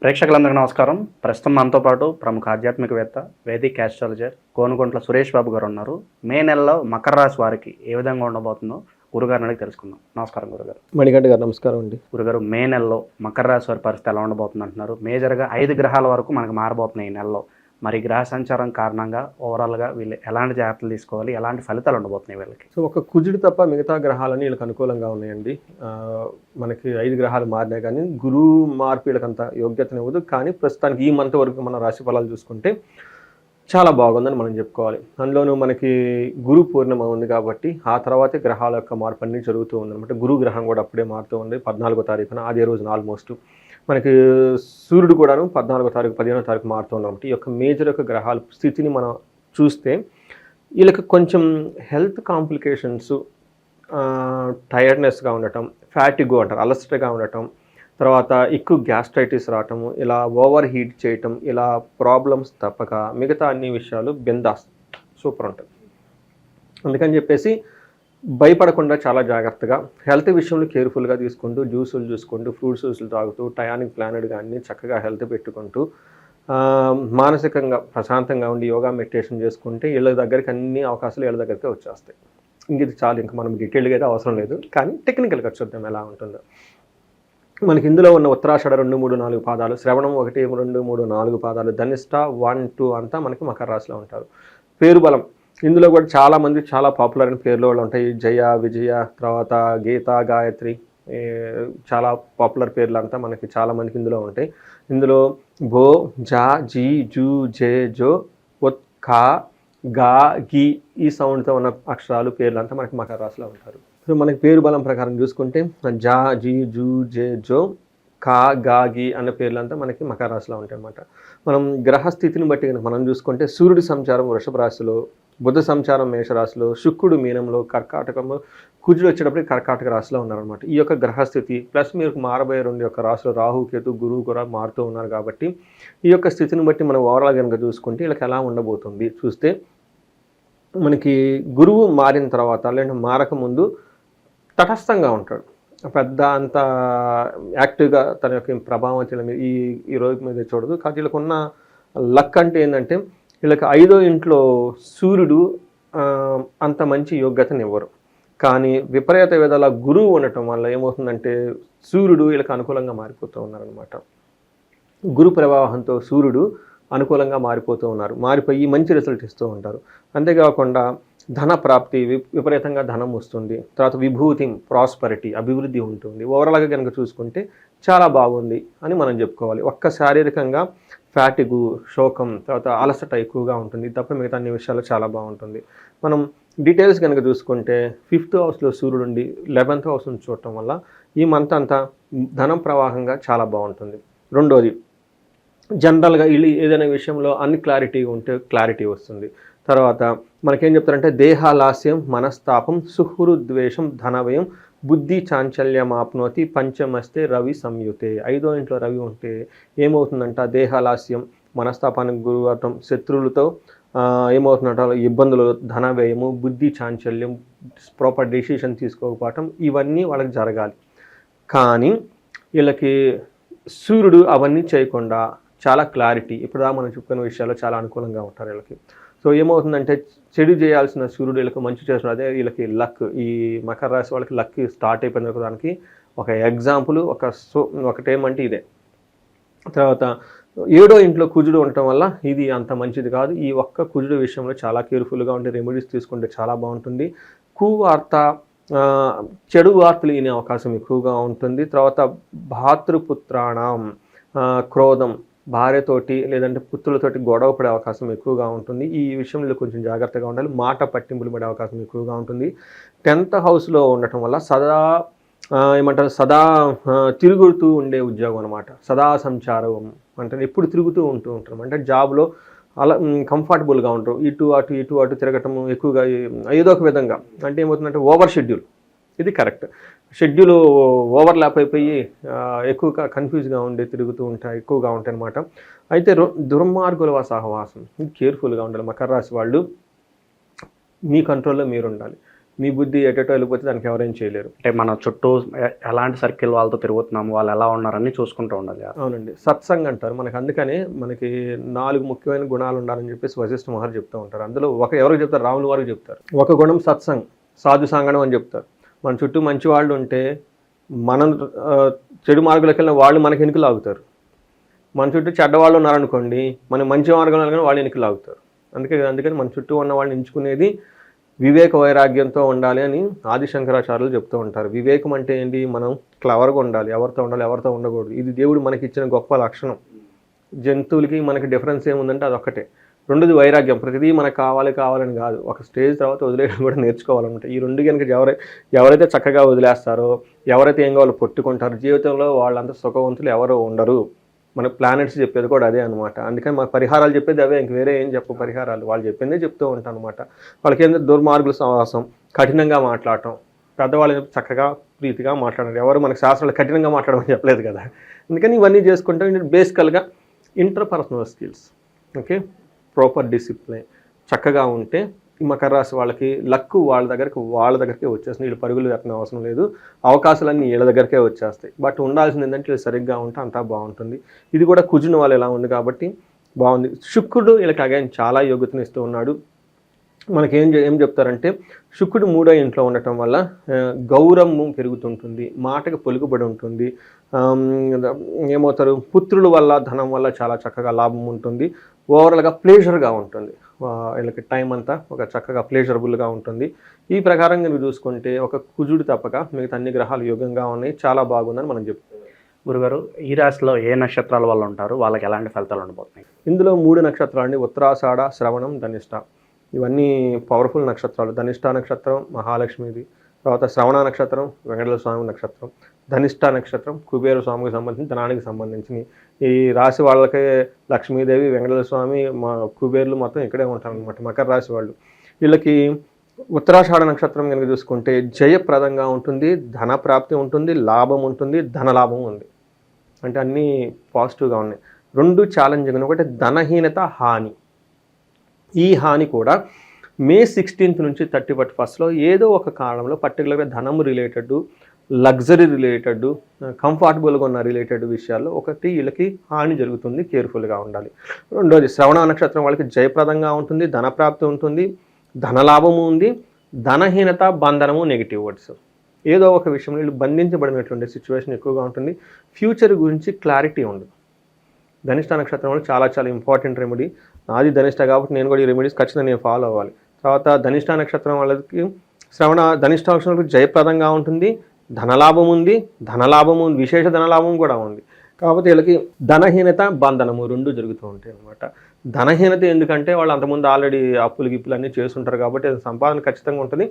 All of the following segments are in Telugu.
ప్రేక్షకులందరికీ నమస్కారం. ప్రస్తుతం మనతో పాటు ప్రముఖ ఆధ్యాత్మికవేత్త, వేదిక్ ఆస్ట్రాలజర్ కోనుకొంట్ల సురేష్ బాబు గారు ఉన్నారు. మే నెలలో మకర రాశి వారికి ఏ విధంగా ఉండబోతుందో గురుగారిని అడిగి తెలుసుకుందాం. నమస్కారం గురుగారు. మణికంఠ గారు నమస్కారం అండి. గురుగారు, మే నెలలో మకర రాశి వారి పరిస్థితి ఎలా ఉండబోతుంది అంటున్నారు? మేజర్గా 5 గ్రహాల వరకు మనకు మారబోతున్నాయి ఈ నెలలో. మరి గ్రహ సంచారం కారణంగా ఓవరాల్గా వీళ్ళు ఎలాంటి జాగ్రత్తలు తీసుకోవాలి, ఎలాంటి ఫలితాలు ఉండబోతున్నాయి వీళ్ళకి? సో ఒక కుజుడు తప్ప మిగతా గ్రహాలన్నీ వీళ్ళకి అనుకూలంగా ఉన్నాయండి. మనకి 5 గ్రహాలు మారినాయి కానీ గురువు మార్పు వీళ్ళకంత యోగ్యతనివ్వదు. కానీ ప్రస్తుతానికి ఈ మంత్ వరకు మన రాశి ఫలాలు చూసుకుంటే చాలా బాగుందని మనం చెప్పుకోవాలి. అందులోనూ మనకి గురు పూర్ణిమ ఉంది కాబట్టి ఆ తర్వాతే గ్రహాల యొక్క మార్పు అన్నీ జరుగుతూ ఉందన్నమాట. గురు గ్రహం కూడా అప్పుడే మారుతూ ఉంది 14వ తారీఖున, అదే రోజున ఆల్మోస్ట్ మనకి సూర్యుడు కూడాను 14వ తారీఖు 15వ తారీఖు మారుతూ ఉన్నమాట. ఈ యొక్క మేజర్ యొక్క గ్రహాల స్థితిని మనం చూస్తే వీళ్ళకి కొంచెం హెల్త్ కాంప్లికేషన్స్, టైర్డ్నెస్గా ఉండటం, ఫ్యాటిగో అంటారు, అలసటగా ఉండటం, తర్వాత ఎక్కువ గ్యాస్ట్రైటిస్ రావటము, ఇలా ఓవర్ హీట్ చేయటం, ఇలా ప్రాబ్లమ్స్ తప్పక మిగతా అన్ని విషయాలు బిందాస్ సూపర్ ఉంటుంది. అందుకని చెప్పేసి భయపడకుండా చాలా జాగ్రత్తగా హెల్త్ విషయంలో కేర్ఫుల్గా తీసుకుంటూ జ్యూసులు చూసుకుంటూ ఫ్రూట్ జ్యూసులు తాగుతూ టయానికి ప్లానెడ్గా అన్ని చక్కగా హెల్త్ పెట్టుకుంటూ మానసికంగా ప్రశాంతంగా ఉండి యోగా మెడిటేషన్ చేసుకుంటే వీళ్ళ దగ్గరికి అన్ని అవకాశాలు వీళ్ళ దగ్గరికి వచ్చేస్తాయి. ఇంక ఇది చాలు, ఇంకా మనం డీటెయిల్గా అయితే అవసరం లేదు. కానీ టెక్నికల్గా చూద్దాం ఎలా ఉంటుందో. మనకి ఇందులో ఉన్న ఉత్తరాషాఢ 2, 3, 4 పాదాలు, శ్రవణం 1, 2, 3, 4 పాదాలు, ధనిష్ట 1, 2 అంతా మనకి మకర రాశిలో ఉంటారు. పేరు బలం ఇందులో కూడా చాలామంది చాలా పాపులర్ అయిన పేర్లు వాళ్ళు ఉంటాయి. జయ, విజయ, తర్వాత గీత, గాయత్రి, చాలా పాపులర్ పేర్లు అంతా మనకి చాలామందికి ఇందులో ఉంటాయి. ఇందులో భో, జా, జీ, జూ, జే, జో, ఒత్, ఖా, గా, గి ఈ సౌండ్తో ఉన్న అక్షరాలు పేర్లు అంతా మనకి మకర రాశిలో ఉంటారు. సో మనకి పేరు బలం ప్రకారం చూసుకుంటే జా, జీ, జూ, జే, జో, ఖా, గా, గి అన్న పేర్లంతా మనకి మకర రాశిలో ఉంటాయి అన్నమాట. మనం గ్రహస్థితిని బట్టి కనుక మనం చూసుకుంటే సూర్యుడి సంచారం వృషభ రాశిలో, బుధ సంచారం మేషరాశిలో, శుక్రుడు మీనంలో, కర్కాటకంలో, కుజుడు వచ్చేటప్పటికి కర్కాటక రాశిలో ఉన్నారనమాట. ఈ యొక్క గ్రహస్థితి ప్లస్ మీరు మారబోయే 2 యొక్క రాశిలో రాహు, కేతు, గురువు కూడా మారుతూ ఉన్నారు కాబట్టి ఈ యొక్క స్థితిని బట్టి మనం ఓవరాల్ కనుక చూసుకుంటే వీళ్ళకి ఎలా ఉండబోతుంది చూస్తే మనకి గురువు మారిన తర్వాత లేదంటే మారక ముందు తటస్థంగా ఉంటాడు. పెద్ద అంత యాక్టివ్గా తన యొక్క ప్రభావం ఈ రోజు మీద చూడదు. కాబట్టి వీళ్ళకు ఉన్న లక్ అంటే ఏంటంటే వీళ్ళకి 5వ ఇంట్లో సూర్యుడు అంత మంచి యోగ్యతనివ్వరు. కానీ విపరీత విధాల గురువు ఉండటం వల్ల ఏమవుతుందంటే సూర్యుడు వీళ్ళకి అనుకూలంగా మారిపోతూ ఉన్నారనమాట. గురు ప్రవాహంతో సూర్యుడు అనుకూలంగా మారిపోతూ ఉన్నారు. మారిపోయి మంచి రిజల్ట్ ఇస్తూ ఉంటారు. అంతేకాకుండా ధన ప్రాప్తి, విపరీతంగా ధనం వస్తుంది. తర్వాత విభూతి, ప్రాస్పరిటీ, అభివృద్ధి ఉంటుంది. ఓవరాల్గా కనుక చూసుకుంటే చాలా బాగుంది అని మనం చెప్పుకోవాలి. ఒక్క శారీరకంగా ఫ్యాటిగు, శోకం, తర్వాత అలసట ఎక్కువగా ఉంటుంది తప్ప మిగతా అన్ని విషయాలు చాలా బాగుంటుంది. మనం డీటెయిల్స్ కనుక చూసుకుంటే 5th హౌస్లో సూర్యుడు ఉండి 11th హౌస్ చూడటం వల్ల ఈ మంత్ అంతా ధనం ప్రవాహంగా చాలా బాగుంటుంది. రెండోది జనరల్గా వీళ్ళు ఏదైనా విషయంలో అన్క్లారిటీ ఉంటే క్లారిటీ వస్తుంది. తర్వాత మనకేం చెప్తారంటే దేహాలాస్యం, మనస్తాపం, సుహృద్వేషం, ధనవ్యయం, బుద్ధి చాంచల్యం ఆప్నోతి, పంచమస్తే రవి సంయుతే. 5వ ఇంట్లో రవి ఉంటే ఏమవుతుందంట దేహాలాస్యం, మనస్తాపానికి గురవటం, శత్రువులతో ఏమవుతుందంట ఇబ్బందులు, ధనవ్యయము, బుద్ధి చాంచల్యం, ప్రాపర్ డెసిషన్ తీసుకోకపోవటం ఇవన్నీ వాళ్ళకి జరగాలి. కానీ వీళ్ళకి సూర్యుడు అవన్నీ చేయకుండా చాలా క్లారిటీ, ఇప్పుడు మనం చెప్పుకునే విషయాల్లో చాలా అనుకూలంగా ఉంటారు వీళ్ళకి. సో ఏమవుతుందంటే చెడు చేయాల్సిన సూర్యుడు వీళ్ళకి మంచి చేస్తున్నారు. అదే వీళ్ళకి లక్, ఈ మకర రాశి వాళ్ళకి లక్ స్టార్ట్ అయిపోయింది. దానికి ఒక ఎగ్జాంపుల్ ఒకటేమంటే ఇదే. తర్వాత 7వ ఇంట్లో కుజుడు ఉండటం వల్ల ఇది అంత మంచిది కాదు. ఈ ఒక్క కుజుడు విషయంలో చాలా కేర్ఫుల్గా ఉంటే రెమెడీస్ తీసుకుంటే చాలా బాగుంటుంది. కువార్త, చెడు వార్తలు వినే అవకాశం ఎక్కువగా ఉంటుంది. తర్వాత భాతృపుత్రాణం, క్రోధం, భార్యతోటి లేదంటే పుత్రులతోటి గొడవ పడే అవకాశం ఎక్కువగా ఉంటుంది. ఈ విషయంలో కొంచెం జాగ్రత్తగా ఉండాలి. మాట పట్టింపులు పడే అవకాశం ఎక్కువగా ఉంటుంది. 10th హౌస్లో ఉండటం వల్ల సదా తిరుగుతూ ఉండే ఉద్యోగం అనమాట. సదా సంచారం అంటే ఎప్పుడు తిరుగుతూ ఉంటాం. అంటే జాబ్లో అలా కంఫర్టబుల్గా ఉంటారు. ఇటు అటు తిరగటము ఎక్కువగా ఏదో ఒక విధంగా. అంటే ఏమవుతుందంటే ఓవర్ షెడ్యూల్, ఇది కరెక్ట్. షెడ్యూల్ ఓవర్లాప్ అయిపోయి ఎక్కువగా కన్ఫ్యూజ్గా ఉండి తిరుగుతూ ఎక్కువగా ఉంటాయి అన్నమాట. అయితే దుర్మార్గుల సహవాసం కేర్ఫుల్గా ఉండాలి. మకర రాశి వాళ్ళు మీ కంట్రోల్లో మీరు ఉండాలి. మీ బుద్ధి ఎటో వెళ్ళిపోతే దానికి ఎవరేం చేయలేరు. అంటే మన చుట్టూ ఎలాంటి సర్కిల్ వాళ్ళతో తిరుగుతున్నాము, వాళ్ళు ఎలా ఉన్నారని చూసుకుంటూ ఉండాలి. అవునండి, సత్సంగ్ అంటారు మనకి. అందుకనే మనకి 4 ముఖ్యమైన గుణాలు ఉండాలని చెప్పేసి వశిష్ఠ మహర్షి చెప్తూ ఉంటారు. అందులో ఎవరికి చెప్తారు? రాముల వారికి చెప్తారు. ఒక గుణం సత్సంగ్, సాధు సాంగడం అని చెప్తారు. మన చుట్టూ మంచి వాళ్ళు ఉంటే మనం చెడు మార్గంలోకి వెళ్ళిన వాళ్ళు మనకి వెనుక లాగుతారు. మన చుట్టూ చెడ్డవాళ్ళు ఉన్నారనుకోండి, మనం మంచి మార్గంలో వెళ్ళిన వాళ్ళు వెనుక లాగుతారు. అందుకని మన చుట్టూ ఉన్న వాళ్ళని ఎంచుకునేది వివేక వైరాగ్యంతో ఉండాలి అని ఆది శంకరాచార్యులు చెప్తూ ఉంటారు. వివేకం అంటే ఏంటి? మనం క్లవర్గా ఉండాలి, ఎవరితో ఉండాలి, ఎవరితో ఉండకూడదు. ఇది దేవుడు మనకి ఇచ్చిన గొప్ప లక్షణం. జంతువులకి మనకి డిఫరెన్స్ ఏముందంటే అదొక్కటే. రెండోది వైరాగ్యం. ప్రతిదీ మనకు కావాలని కాదు, ఒక స్టేజ్ తర్వాత వదిలేయడం కూడా నేర్చుకోవాలన్నమాట. ఈ రెండు కనుక ఎవరైతే చక్కగా వదిలేస్తారో, ఎవరైతే ఏం కావాలో పట్టుకుంటారో, జీవితంలో వాళ్ళంతా సుఖవంతులు ఎవరు ఉండరు. మన ప్లానెట్స్ చెప్పేది కూడా అదే అనమాట. అందుకని మాకు పరిహారాలు చెప్పేది అవే, ఇంక వేరే ఏం చెప్పు పరిహారాలు. వాళ్ళు చెప్పిందే చెప్తూ ఉంటాను అనమాట. వాళ్ళకి ఏంటంటే దుర్మార్గుల సహవాసం, కఠినంగా మాట్లాడటం, పెద్దవాళ్ళు చక్కగా ప్రీతిగా మాట్లాడారు. ఎవరు మనకు శాస్త్రాలు కఠినంగా మాట్లాడమని చెప్పలేదు కదా. అందుకని ఇవన్నీ చేసుకుంటాం. బేసికల్గా interpersonal skills, okay, proper discipline చక్కగా ఉంటే ఈ మకర రాశి వాళ్ళకి లక్ వాళ్ళ దగ్గరికి వచ్చేస్తుంది. వీళ్ళు పరుగులు పెట్టిన అవసరం లేదు, అవకాశాలన్నీ వీళ్ళ దగ్గరికే వచ్చేస్తాయి. బట్ ఉండాల్సింది ఏంటంటే వీళ్ళు సరిగ్గా ఉంటే అంతా బాగుంటుంది. ఇది కూడా కుజుని వాళ్ళు ఎలా ఉంది కాబట్టి బాగుంది. శుక్రుడు వీళ్ళకి అగైన్ చాలా యోగ్యతను ఇస్తూ ఉన్నాడు. మనకి ఏం చెప్తారంటే శుక్రుడు 3వ ఇంట్లో ఉండటం వల్ల గౌరవం పెరుగుతుంటుంది, మాటకు పొలుగుబడి ఉంటుంది, ఏమవుతారు పుత్రుల వల్ల ధనం వల్ల చాలా చక్కగా లాభం ఉంటుంది. ఓవరాల్గా ప్లేజర్గా ఉంటుంది. వీళ్ళకి టైం అంతా ఒక చక్కగా ప్లేజరబుల్గా ఉంటుంది. ఈ ప్రకారంగా మీరు చూసుకుంటే ఒక కుజుడు తప్పక మిగతా అన్ని గ్రహాలు యోగంగా ఉన్నాయి, చాలా బాగుందని మనం చెప్తాం. గురుగారు, ఈ రాశిలో ఏ నక్షత్రాల వాళ్ళు ఉంటారు, వాళ్ళకి ఎలాంటి ఫలితాలు ఉండబోతున్నాయి? ఇందులో 3 నక్షత్రాలు అండి, ఉత్తరాషాఢ, శ్రవణం, ధనిష్ట. ఇవన్నీ పవర్ఫుల్ నక్షత్రాలు. ధనిష్ట నక్షత్రం మహాలక్ష్మిది, తర్వాత శ్రవణ నక్షత్రం వెంకటేశ్వర స్వామి నక్షత్రం, ధనిష్ట నక్షత్రం కుబేర స్వామికి సంబంధించి ధనానికి సంబంధించి. ఈ రాశి వాళ్ళకే లక్ష్మీదేవి, వెంకటేశ్వర స్వామి, కుబేర్లు మొత్తం ఇక్కడే ఉంటారు అనమాట మకర రాశి వాళ్ళు. వీళ్ళకి ఉత్తరాషాఢ నక్షత్రం కనుక చూసుకుంటే జయప్రదంగా ఉంటుంది, ధన ప్రాప్తి ఉంటుంది, లాభం ఉంటుంది, ధనలాభం ఉంది. అంటే అన్నీ పాజిటివ్గా ఉన్నాయి. 2 ఛాలెంజింగ్. ఒకటి ధనహీనత, హాని. ఈ హాని కూడా May 16th నుంచి 31st ఏదో ఒక కారణంలో పర్టికులర్గా ధనం రిలేటెడ్, లగ్జరీ రిలేటెడ్, కంఫర్టబుల్గా ఉన్న రిలేటెడ్ విషయాల్లో ఒకటి వీళ్ళకి హాని జరుగుతుంది, కేర్ఫుల్గా ఉండాలి. రెండోది శ్రవణ నక్షత్రం వాళ్ళకి జయప్రదంగా ఉంటుంది, ధనప్రాప్తి ఉంటుంది, ధనలాభము ఉంది, ధనహీనత, బంధనము, నెగిటివ్ వర్డ్స్. ఏదో ఒక విషయంలో వీళ్ళు బంధించబడినటువంటి సిచ్యువేషన్ ఎక్కువగా ఉంటుంది. ఫ్యూచర్ గురించి క్లారిటీ ఉండదు. ధనిష్ట నక్షత్రం వాళ్ళు చాలా చాలా ఇంపార్టెంట్ రెమెడీ. నాది ధనిష్ట కాబట్టి నేను కూడా ఈ రెమెడీస్ ఖచ్చితంగా నేను ఫాలో అవ్వాలి. తర్వాత ధనిష్ట నక్షత్రం వాళ్ళకి ధనిష్ట నక్షత్రం జయప్రదంగా ఉంటుంది, ధనలాభం ఉంది, విశేష ధనలాభం కూడా ఉంది. కాకపోతే వీళ్ళకి ధనహీనత, బంధనము 2 జరుగుతూ ఉంటాయి అనమాట. ధనహీనత ఎందుకంటే వాళ్ళు అంతకుముందు ఆల్రెడీ అప్పులు గిప్పులు అన్నీ చేస్తుంటారు కాబట్టి సంపాదన ఖచ్చితంగా ఉంటుంది.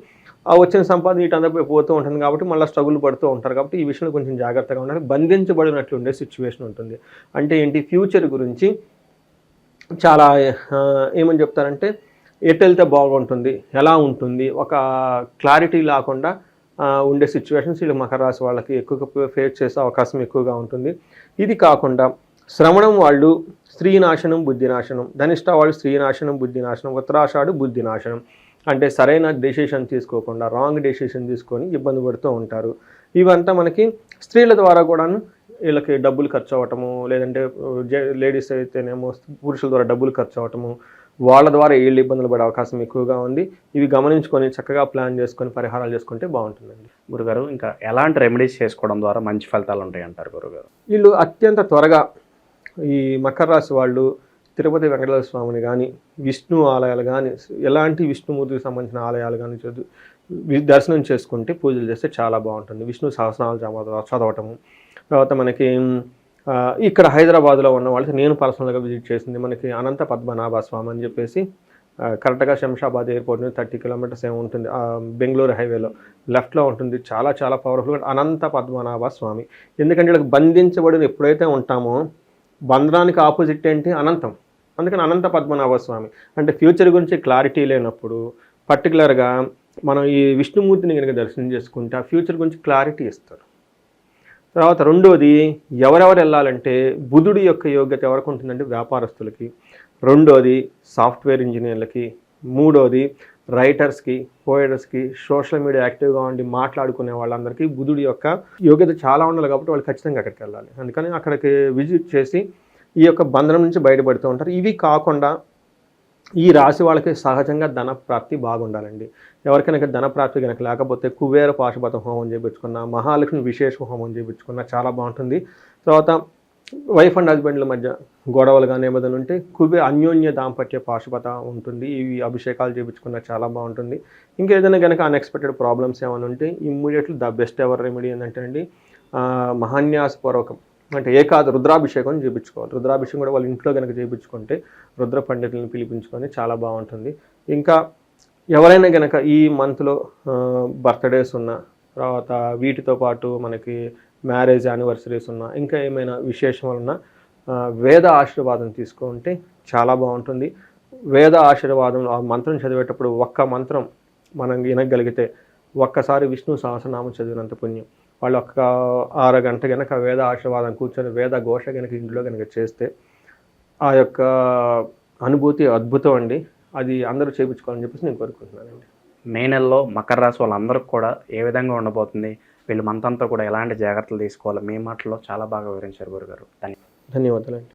ఆ వచ్చిన సంపాదన ఇటంతా పోతూ ఉంటుంది కాబట్టి మళ్ళీ స్ట్రగుల్ పడుతూ ఉంటారు. కాబట్టి ఈ విషయంలో కొంచెం జాగ్రత్తగా ఉండాలి. బంధించబడినట్లు ఉండే సిచ్యువేషన్ ఉంటుంది. అంటే ఏంటి? ఫ్యూచర్ గురించి చాలా ఏమని చెప్తారంటే ఎటు వెళ్తే బాగుంటుంది, ఎలా ఉంటుంది, ఒక క్లారిటీ లేకుండా ఉండే సిచ్యువేషన్స్ వీళ్ళు మకర రాశి వాళ్ళకి ఎక్కువగా ఫేస్ చేసే అవకాశం ఎక్కువగా ఉంటుంది. ఇది కాకుండా శ్రవణం వాళ్ళు స్త్రీనాశనం, బుద్ధినాశనం, ధనిష్ట వాళ్ళు స్త్రీనాశనం, బుద్ధినాశనం, ఉత్తరాషాఢ బుద్ధినాశనం. అంటే సరైన డెసిషన్ తీసుకోకుండా రాంగ్ డెసిషన్ తీసుకొని ఇబ్బంది పడుతూ ఉంటారు. ఇవంతా మనకి స్త్రీల ద్వారా కూడాను వీళ్ళకి డబ్బులు ఖర్చు అవ్వటము, లేదంటే లేడీస్ అయితేనేమో పురుషుల ద్వారా డబ్బులు ఖర్చు అవ్వటము, వాళ్ళ ద్వారా వీళ్ళు ఇబ్బందులు పడే అవకాశం ఎక్కువగా ఉంది. ఇవి గమనించుకొని చక్కగా ప్లాన్ చేసుకొని పరిహారాలు చేసుకుంటే బాగుంటుందండి. గురుగారు, ఇంకా ఎలాంటి రెమెడీస్ చేసుకోవడం ద్వారా మంచి ఫలితాలు ఉంటాయి అంటారు గురుగారు? వీళ్ళు అత్యంత త్వరగా ఈ మకర రాశి వాళ్ళు తిరుపతి వెంకటేశ్వర స్వామిని కానీ, విష్ణు ఆలయాలు కానీ, ఎలాంటి విష్ణుమూర్తికి సంబంధించిన ఆలయాలు కానీ దర్శనం చేసుకుంటే పూజలు చేస్తే చాలా బాగుంటుంది. విష్ణు సహస్రనామాలు చదవటము. తర్వాత మనకి ఇక్కడ హైదరాబాద్లో ఉన్న వాళ్ళకి నేను పర్సనల్గా విజిట్ చేసింది మనకి అనంత పద్మనాభ స్వామి అని చెప్పేసి, కరెక్ట్గా శంషాబాద్ ఎయిర్పోర్ట్ నుంచి 30 కిలోమీటర్స్ ఏమో ఉంటుంది, బెంగళూరు హైవేలో లెఫ్ట్లో ఉంటుంది. చాలా చాలా పవర్ఫుల్ అనంత పద్మనాభ స్వామి. ఎందుకంటే వీళ్ళకి బంధించబడిన ఎప్పుడైతే ఉంటామో బంధనానికి ఆపోజిట్ ఏంటి? అనంతం. అందుకని అనంత పద్మనాభ స్వామి అంటే ఫ్యూచర్ గురించి క్లారిటీ లేనప్పుడు పర్టికులర్గా మనం ఈ విష్ణుమూర్తిని కనుక దర్శనం చేసుకుంటే ఆ ఫ్యూచర్ గురించి క్లారిటీ ఇస్తారు. తర్వాత రెండోది ఎవరెవరు వెళ్ళాలంటే బుధుడి యొక్క యోగ్యత ఎవరికి ఉంటుందంటే వ్యాపారస్తులకి, రెండోది సాఫ్ట్వేర్ ఇంజనీర్లకి, మూడోది రైటర్స్కి, పోయిటర్స్కి, సోషల్ మీడియా యాక్టివ్గా ఉండి మాట్లాడుకునే వాళ్ళందరికీ బుధుడి యొక్క యోగ్యత చాలా ఉండాలి కాబట్టి వాళ్ళు ఖచ్చితంగా అక్కడికి వెళ్ళాలి. అందుకని అక్కడికి విజిట్ చేసి ఈ యొక్క బంధనం నుంచి బయటపడుతూ ఉంటారు. ఇవి కాకుండా ఈ రాశి వాళ్ళకి సహజంగా ధన ప్రాప్తి బాగుండాలండి. ఎవరికైనా ధన ప్రాప్తి కనుక లేకపోతే కుబేర పాశుపత హోమం చేయించుకున్న, మహాలక్ష్మి విశేష హోమం చేయించుకున్న చాలా బాగుంటుంది. తర్వాత వైఫ్ అండ్ హస్బెండ్ల మధ్య గొడవలు కానీ ఏమైనా ఉంటే అన్యోన్య దాంపత్య పాశుపత ఉంటుంది. ఇవి అభిషేకాలు చేయించుకున్న చాలా బాగుంటుంది. ఇంకేదైనా కనుక అన్ఎక్స్పెక్టెడ్ ప్రాబ్లమ్స్ ఏమైనా ఉంటే immediately the best ever remedy ఏంటంటే అండి మహాన్యాసపూర్వకం అంటే రుద్రాభిషేకం చేయించుకోవాలి. రుద్రాభిషేకం కూడా వాళ్ళ ఇంట్లో కనుక చేయించుకుంటే రుద్ర పండితులను పిలిపించుకొని చాలా బాగుంటుంది. ఇంకా ఎవరైనా కనుక ఈ మంత్లో బర్త్డేస్ ఉన్న తర్వాత వీటితో పాటు మనకి మ్యారేజ్ యానివర్సరీస్ ఉన్న ఇంకా ఏమైనా విశేషాలు ఉన్న వేద ఆశీర్వాదం తీసుకుంటే చాలా బాగుంటుంది. వేద ఆశీర్వాదం ఆ మంత్రం చదివేటప్పుడు ఒక్క మంత్రం మనం వినగలిగితే ఒక్కసారి విష్ణు సహస్రనామం చదివినంత పుణ్యం. వాళ్ళు ఒక్క 6 గంట కనుక వేద ఆశీర్వాదం కూర్చొని వేద ఘోష కనుక ఇంట్లో కనుక చేస్తే ఆ యొక్క అనుభూతి అద్భుతం అండి. అది అందరూ చేయించుకోవాలని చెప్పేసి నేను కోరుకుంటున్నానండి. మే నెలలో మకర రాశి వాళ్ళందరికీ కూడా ఏ విధంగా ఉండబోతుంది, వీళ్ళు మంత్ అంతా కూడా ఎలాంటి జాగ్రత్తలు తీసుకోవాలి, మీ మాటల్లో చాలా బాగా వివరించారు గురుగారు. ధన్యవాదాలండి.